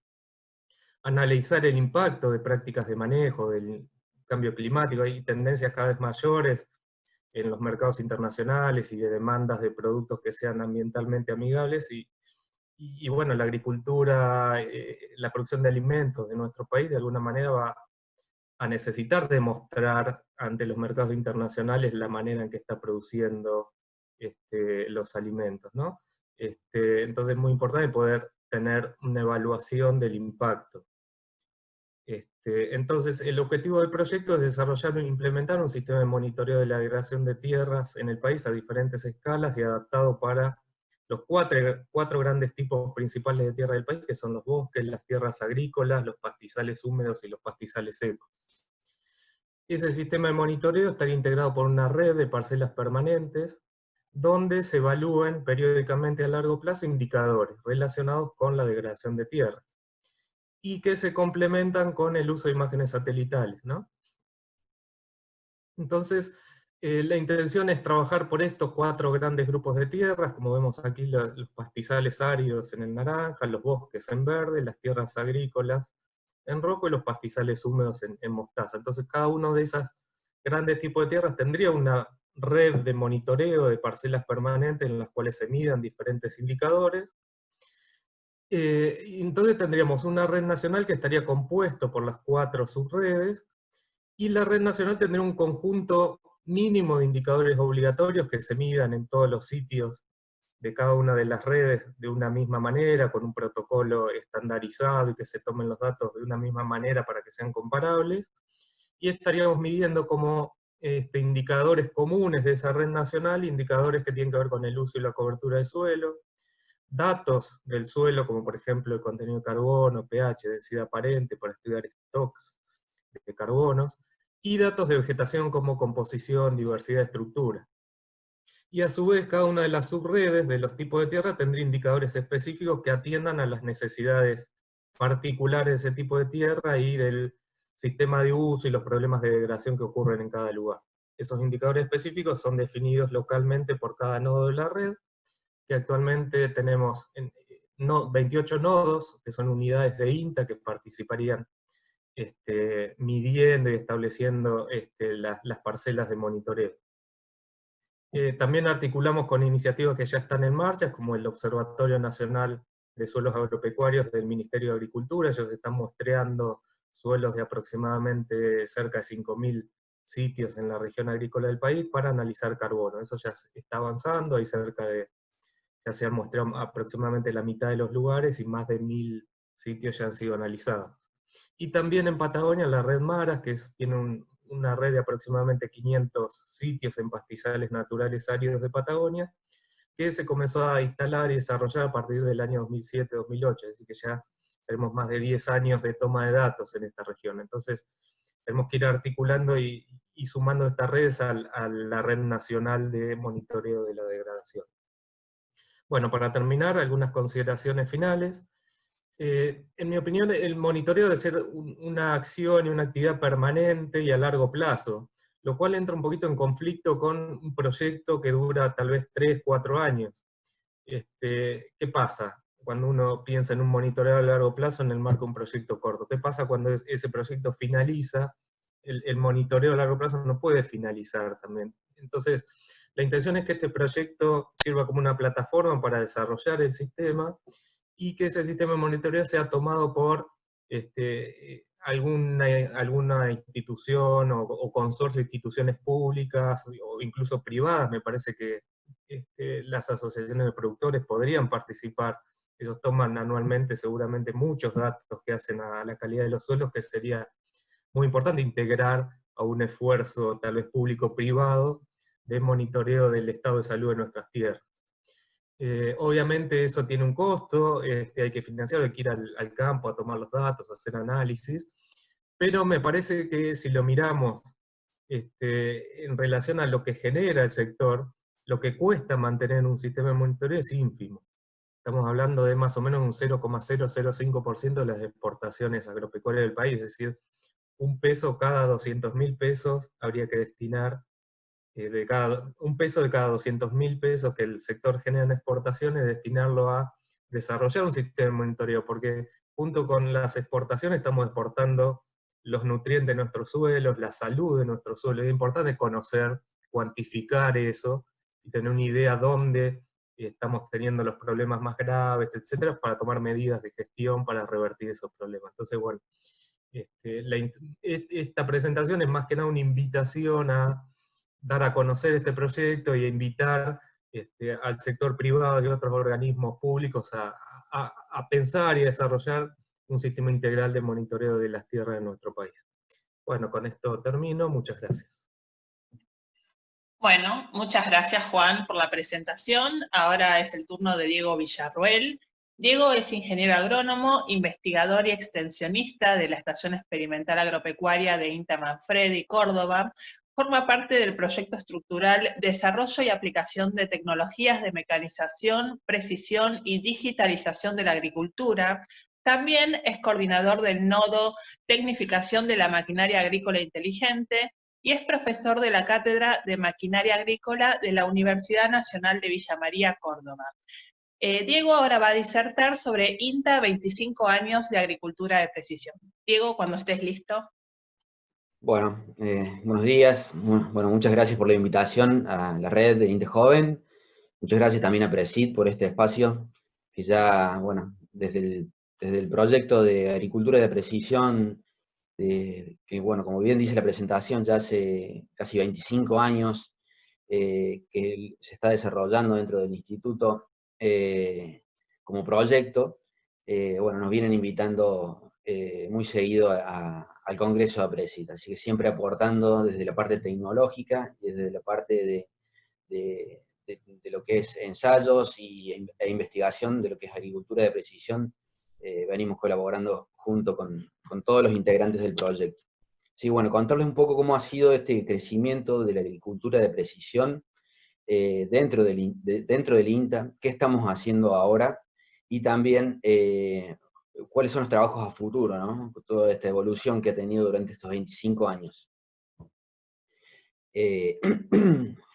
analizar el impacto de prácticas de manejo del cambio climático. Hay tendencias cada vez mayores en los mercados internacionales y de demandas de productos que sean ambientalmente amigables, y bueno, la agricultura, la producción de alimentos de nuestro país de alguna manera va a necesitar demostrar ante los mercados internacionales la manera en que está produciendo los alimentos, ¿no? Entonces es muy importante poder tener una evaluación del impacto. Entonces el objetivo del proyecto es desarrollar e implementar un sistema de monitoreo de la degradación de tierras en el país a diferentes escalas y adaptado para los cuatro grandes tipos principales de tierra del país, que son los bosques, las tierras agrícolas, los pastizales húmedos y los pastizales secos. Ese sistema de monitoreo estaría integrado por una red de parcelas permanentes, donde se evalúen periódicamente a largo plazo indicadores relacionados con la degradación de tierras, y que se complementan con el uso de imágenes satelitales, ¿no? Entonces, la intención es trabajar por estos 4 grandes grupos de tierras, como vemos aquí los pastizales áridos en el naranja, los bosques en verde, las tierras agrícolas en rojo y los pastizales húmedos en mostaza. Entonces cada uno de esos grandes tipos de tierras tendría una red de monitoreo de parcelas permanentes en las cuales se midan diferentes indicadores, Entonces tendríamos una red nacional que estaría compuesto por las 4 subredes, y la red nacional tendría un conjunto mínimo de indicadores obligatorios que se midan en todos los sitios de cada una de las redes de una misma manera, con un protocolo estandarizado y que se tomen los datos de una misma manera para que sean comparables, y estaríamos midiendo como indicadores comunes de esa red nacional, indicadores que tienen que ver con el uso y la cobertura de suelo, datos del suelo, como por ejemplo el contenido de carbono, pH, densidad aparente, para estudiar stocks de carbonos, y datos de vegetación como composición, diversidad, estructura. Y a su vez, cada una de las subredes de los tipos de tierra tendría indicadores específicos que atiendan a las necesidades particulares de ese tipo de tierra y del sistema de uso y los problemas de degradación que ocurren en cada lugar. Esos indicadores específicos son definidos localmente por cada nodo de la red, que actualmente tenemos 28 nodos, que son unidades de INTA que participarían midiendo y estableciendo las parcelas de monitoreo. También articulamos con iniciativas que ya están en marcha, como el Observatorio Nacional de Suelos Agropecuarios del Ministerio de Agricultura. Ellos están muestreando suelos de aproximadamente cerca de 5.000 sitios en la región agrícola del país para analizar carbono. Eso ya está avanzando, hay ya se han muestreado aproximadamente la mitad de los lugares y más de 1.000 sitios ya han sido analizados. Y también en Patagonia la red Maras, que tiene una red de aproximadamente 500 sitios en pastizales naturales áridos de Patagonia, que se comenzó a instalar y desarrollar a partir del año 2007-2008, es decir que ya tenemos más de 10 años de toma de datos en esta región. Entonces tenemos que ir articulando y sumando estas redes a la red nacional de monitoreo de la degradación. Bueno, para terminar, algunas consideraciones finales. En mi opinión, el monitoreo debe ser una acción y una actividad permanente y a largo plazo, lo cual entra un poquito en conflicto con un proyecto que dura tal vez 3, 4 años. ¿Qué pasa cuando uno piensa en un monitoreo a largo plazo en el marco de un proyecto corto? ¿Qué pasa cuando ese proyecto finaliza? El monitoreo a largo plazo no puede finalizar también. Entonces, la intención es que este proyecto sirva como una plataforma para desarrollar el sistema, y que ese sistema de monitoreo sea tomado por alguna institución o consorcio de instituciones públicas o incluso privadas. Me parece que las asociaciones de productores podrían participar. Ellos toman anualmente seguramente muchos datos que hacen a la calidad de los suelos, que sería muy importante integrar a un esfuerzo tal vez público-privado de monitoreo del estado de salud de nuestras tierras. Obviamente eso tiene un costo, hay que financiarlo, hay que ir al campo a tomar los datos, a hacer análisis, pero me parece que si lo miramos en relación a lo que genera el sector, lo que cuesta mantener un sistema de monitoreo es ínfimo. Estamos hablando de más o menos un 0,005% de las exportaciones agropecuarias del país, es decir, un peso cada 200.000 pesos habría que destinar, un peso de cada 200.000 pesos que el sector genera en exportaciones, destinarlo a desarrollar un sistema de monitoreo, porque junto con las exportaciones estamos exportando los nutrientes de nuestros suelos, la salud de nuestros suelos. Es importante conocer, cuantificar eso, y tener una idea dónde estamos teniendo los problemas más graves, etcétera, para tomar medidas de gestión para revertir esos problemas. Entonces, bueno, esta presentación es más que nada una invitación a dar a conocer este proyecto y a invitar al sector privado y otros organismos públicos a pensar y a desarrollar un sistema integral de monitoreo de las tierras de nuestro país. Bueno, con esto termino. Muchas gracias. Bueno, muchas gracias Juan por la presentación. Ahora es el turno de Diego Villarruel. Diego es ingeniero agrónomo, investigador y extensionista de la Estación Experimental Agropecuaria de INTA Manfredi, Córdoba. Forma parte del proyecto estructural Desarrollo y Aplicación de Tecnologías de Mecanización, Precisión y Digitalización de la Agricultura. También es coordinador del nodo Tecnificación de la Maquinaria Agrícola Inteligente y es profesor de la Cátedra de Maquinaria Agrícola de la Universidad Nacional de Villa María, Córdoba. Diego ahora va a disertar sobre INTA 25 años de agricultura de precisión. Diego, cuando estés listo. Bueno, buenos días. Bueno, muchas gracias por la invitación a la red de INTA Joven. Muchas gracias también a Presid por este espacio, que ya, bueno, desde el proyecto de agricultura de precisión, que bueno, como bien dice la presentación, ya hace casi 25 años que se está desarrollando dentro del instituto como proyecto, bueno, nos vienen invitando muy seguido al Congreso de APRESID, así que siempre aportando desde la parte tecnológica y desde la parte de lo que es ensayos e investigación de lo que es agricultura de precisión. Venimos colaborando junto con todos los integrantes del proyecto. Sí, bueno, contarles un poco cómo ha sido este crecimiento de la agricultura de precisión dentro del INTA, qué estamos haciendo ahora, y también cuáles son los trabajos a futuro, ¿no? Toda esta evolución que ha tenido durante estos 25 años.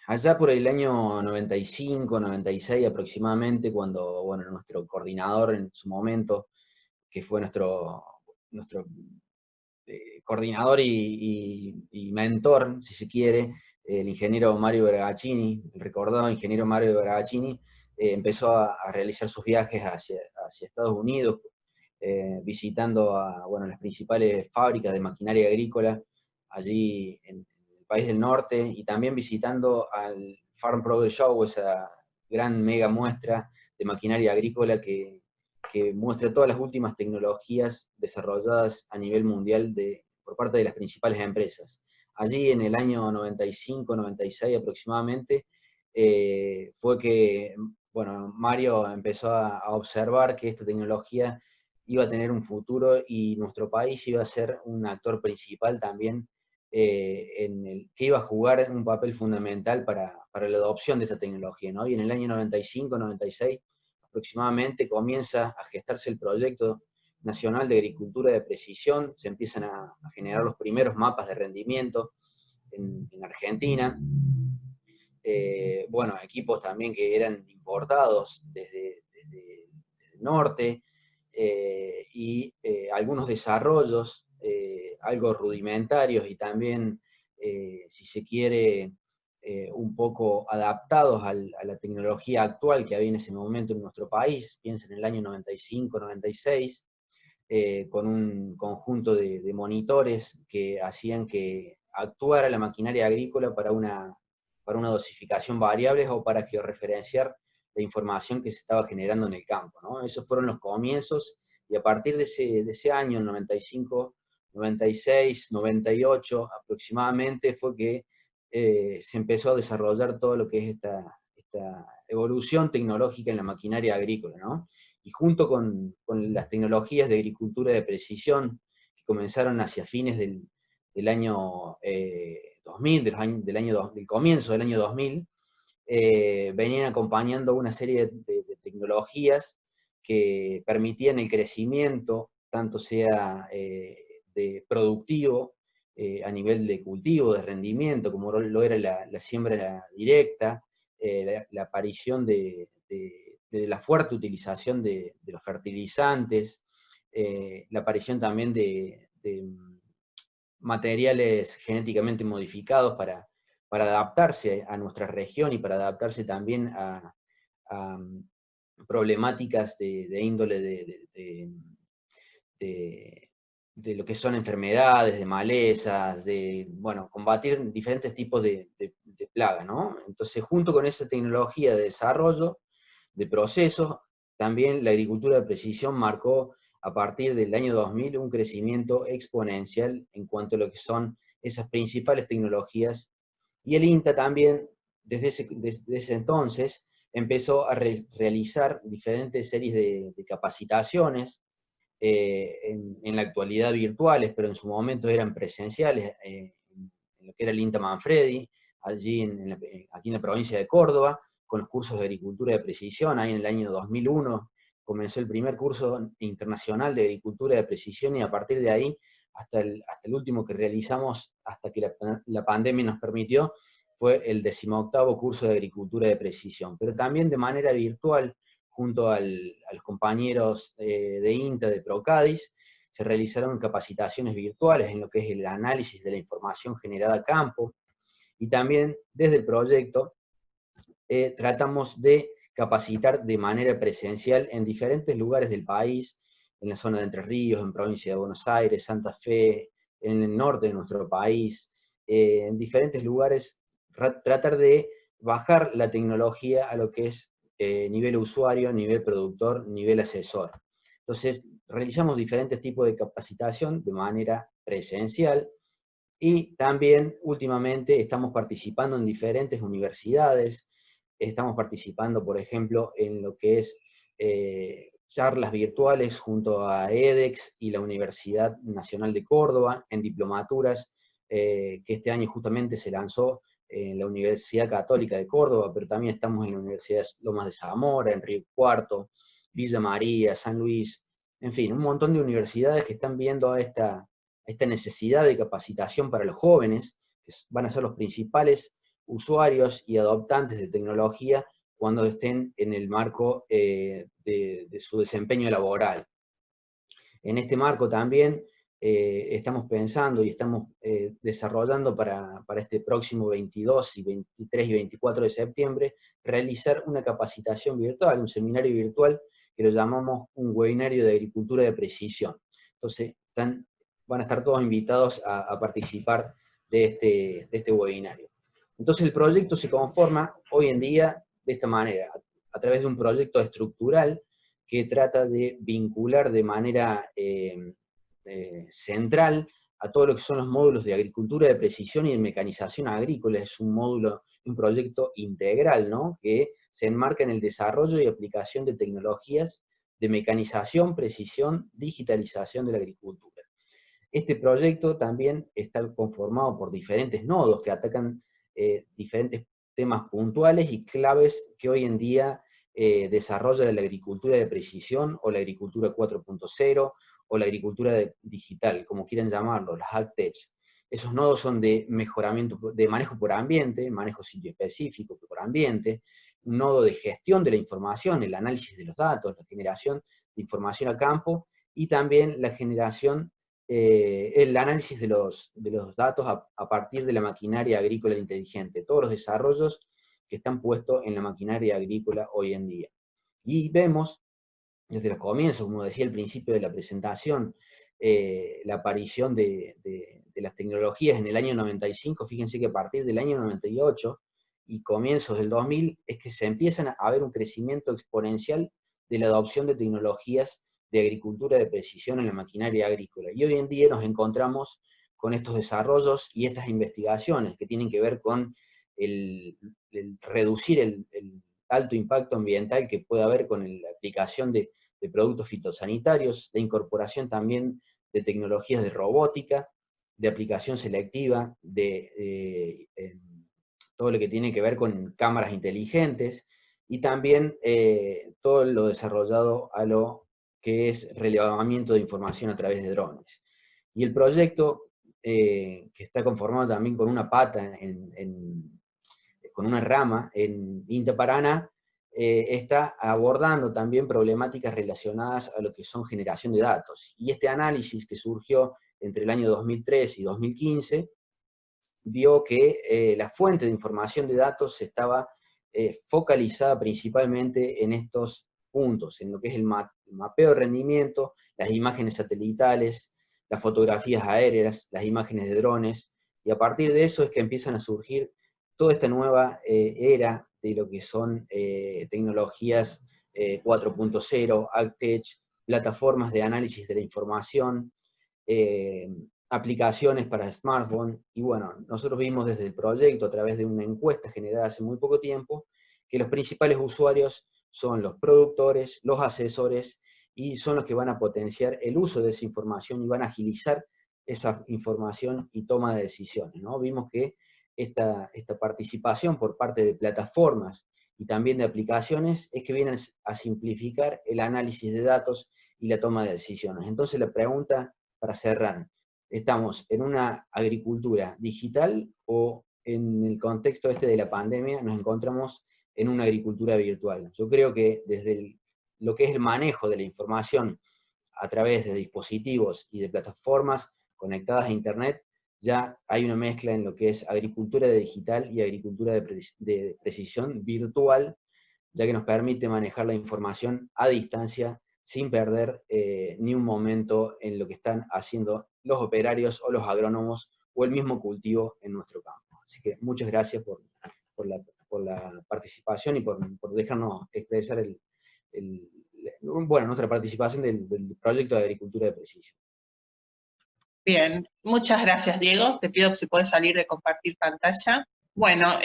Allá por el año 95, 96 aproximadamente, cuando bueno, nuestro coordinador en su momento, que fue nuestro coordinador y mentor, si se quiere, el ingeniero Mario Bergaccini, el recordado ingeniero Mario Bergaccini, empezó a realizar sus viajes hacia Estados Unidos, visitando bueno, las principales fábricas de maquinaria agrícola allí en el país del norte, y también visitando al Farm Progress Show, esa gran mega muestra de maquinaria agrícola que muestra todas las últimas tecnologías desarrolladas a nivel mundial por parte de las principales empresas. Allí en el año 95, 96 aproximadamente, fue que bueno, Mario empezó a observar que esta tecnología iba a tener un futuro y nuestro país iba a ser un actor principal también, que iba a jugar un papel fundamental para la adopción de esta tecnología, ¿no? Y en el año 95, 96 aproximadamente comienza a gestarse el proyecto nacional de agricultura de precisión, se empiezan a generar los primeros mapas de rendimiento en Argentina. Bueno, equipos también que eran importados desde el norte, y algunos desarrollos algo rudimentarios y también, si se quiere, un poco adaptados a la tecnología actual que había en ese momento en nuestro país. Piensen en el año 95, 96, con un conjunto de monitores que hacían que actuara la maquinaria agrícola para una dosificación variable o para georreferenciar la información que se estaba generando en el campo, ¿no? Esos fueron los comienzos, y a partir de ese año, 95, 96, 98 aproximadamente, fue que se empezó a desarrollar todo lo que es esta evolución tecnológica en la maquinaria agrícola, ¿no? Y junto con las tecnologías de agricultura de precisión, que comenzaron hacia fines del año 2000, del comienzo del año 2000, venían acompañando una serie de tecnologías que permitían el crecimiento, tanto sea de productivo, a nivel de cultivo, de rendimiento, como lo era la siembra directa, la aparición de la fuerte utilización de los fertilizantes, la aparición también de materiales genéticamente modificados para adaptarse a nuestra región y para adaptarse también a problemáticas de índole de lo que son enfermedades, de malezas, de, bueno, combatir diferentes tipos de plagas, ¿no? Entonces, junto con esa tecnología de desarrollo, de procesos, también la agricultura de precisión marcó a partir del año 2000 un crecimiento exponencial en cuanto a lo que son esas principales tecnologías, y el INTA también, desde ese entonces, empezó a realizar diferentes series de capacitaciones, en la actualidad virtuales, pero en su momento eran presenciales, en lo que era el INTA Manfredi, allí aquí en la provincia de Córdoba, con los cursos de agricultura de precisión. Ahí en el año 2001 comenzó el primer curso internacional de agricultura de precisión, y a partir de ahí, hasta el último que realizamos, hasta que la pandemia nos permitió, fue el 18º curso de agricultura de precisión, pero también de manera virtual, junto a los compañeros de INTA, de Procadis, se realizaron capacitaciones virtuales en lo que es el análisis de la información generada a campo, y también desde el proyecto tratamos de capacitar de manera presencial en diferentes lugares del país, en la zona de Entre Ríos, en provincia de Buenos Aires, Santa Fe, en el norte de nuestro país, en diferentes lugares, tratar de bajar la tecnología a lo que es nivel usuario, nivel productor, nivel asesor. Entonces, realizamos diferentes tipos de capacitación de manera presencial, y también últimamente estamos participando en diferentes universidades, estamos participando, por ejemplo, en lo que es charlas virtuales junto a edX y la Universidad Nacional de Córdoba, en diplomaturas, que este año justamente se lanzó en la Universidad Católica de Córdoba, pero también estamos en la Universidad Lomas de Zamora, en Río Cuarto, Villa María, San Luis, en fin, un montón de universidades que están viendo esta necesidad de capacitación para los jóvenes, que van a ser los principales usuarios y adoptantes de tecnología cuando estén en el marco de su desempeño laboral. En este marco también estamos pensando y estamos desarrollando para este próximo 22, y 23 y 24 de septiembre, realizar una capacitación virtual, un seminario virtual que lo llamamos un webinario de agricultura de precisión. Entonces, van a estar todos invitados a participar de este webinario. Entonces el proyecto se conforma hoy en día de esta manera, a través de un proyecto estructural que trata de vincular de manera central a todo lo que son los módulos de agricultura de precisión y de mecanización agrícola. Es un módulo, un proyecto integral, ¿no?, que se enmarca en el desarrollo y aplicación de tecnologías de mecanización, precisión, digitalización de la agricultura. Este proyecto también está conformado por diferentes nodos que atacan diferentes temas puntuales y claves que hoy en día desarrolla la agricultura de precisión, o la agricultura 4.0, o la agricultura digital, como quieran llamarlo, las AgTech. Esos nodos son de mejoramiento, de manejo por ambiente, manejo sitio específico por ambiente, un nodo de gestión de la información, el análisis de los datos, la generación de información a campo, y también la generación, el análisis de los datos a partir de la maquinaria agrícola inteligente, todos los desarrollos que están puestos en la maquinaria agrícola hoy en día. Y vemos, desde los comienzos, como decía al principio de la presentación, la aparición de las tecnologías en el año 95, fíjense que a partir del año 98 y comienzos del 2000 es que se empiezan a ver un crecimiento exponencial de la adopción de tecnologías de agricultura de precisión en la maquinaria agrícola. Y hoy en día nos encontramos con estos desarrollos y estas investigaciones que tienen que ver con el reducir el alto impacto ambiental que puede haber con la aplicación de productos fitosanitarios, la incorporación también de tecnologías de robótica, de aplicación selectiva, de todo lo que tiene que ver con cámaras inteligentes, y también todo lo desarrollado a lo que es relevamiento de información a través de drones. Y el proyecto, que está conformado también con una pata, con una rama en INTA Paraná, está abordando también problemáticas relacionadas a lo que son generación de datos. Y este análisis, que surgió entre el año 2003 y 2015, vio que la fuente de información de datos estaba focalizada principalmente en estos puntos, en lo que es el mapeo de rendimiento, las imágenes satelitales, las fotografías aéreas, las imágenes de drones, y a partir de eso es que empiezan a surgir toda esta nueva era de lo que son tecnologías 4.0, AgTech, plataformas de análisis de la información, aplicaciones para smartphone. Y bueno, nosotros vimos desde el proyecto, a través de una encuesta generada hace muy poco tiempo, que los principales usuarios son los productores, los asesores, y son los que van a potenciar el uso de esa información y van a agilizar esa información y toma de decisiones, ¿no? Vimos que esta participación por parte de plataformas y también de aplicaciones es que vienen a simplificar el análisis de datos y la toma de decisiones. Entonces la pregunta, para cerrar, ¿estamos en una agricultura digital o en el contexto de la pandemia nos encontramos en una agricultura virtual? Yo creo que desde lo que es el manejo de la información a través de dispositivos y de plataformas conectadas a Internet, ya hay una mezcla en lo que es agricultura digital y agricultura de precisión virtual, ya que nos permite manejar la información a distancia sin perder ni un momento en lo que están haciendo los operarios o los agrónomos o el mismo cultivo en nuestro campo. Así que muchas gracias por la participación y por dejarnos expresar nuestra participación del proyecto de agricultura de precisión. Bien, muchas gracias, Diego. Te pido si puedes salir de compartir pantalla. Bueno,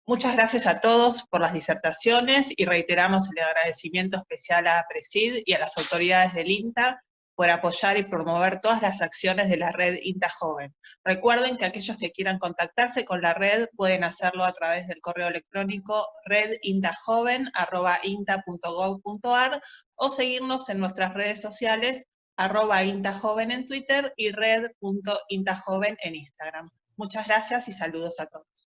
muchas gracias a todos por las disertaciones y reiteramos el agradecimiento especial a PRESID y a las autoridades del INTA por apoyar y promover todas las acciones de la red INTA Joven. Recuerden que aquellos que quieran contactarse con la red pueden hacerlo a través del correo electrónico redintajoven@inta.gov.ar o seguirnos en nuestras redes sociales @intajoven en Twitter y red.intajoven en Instagram. Muchas gracias y saludos a todos.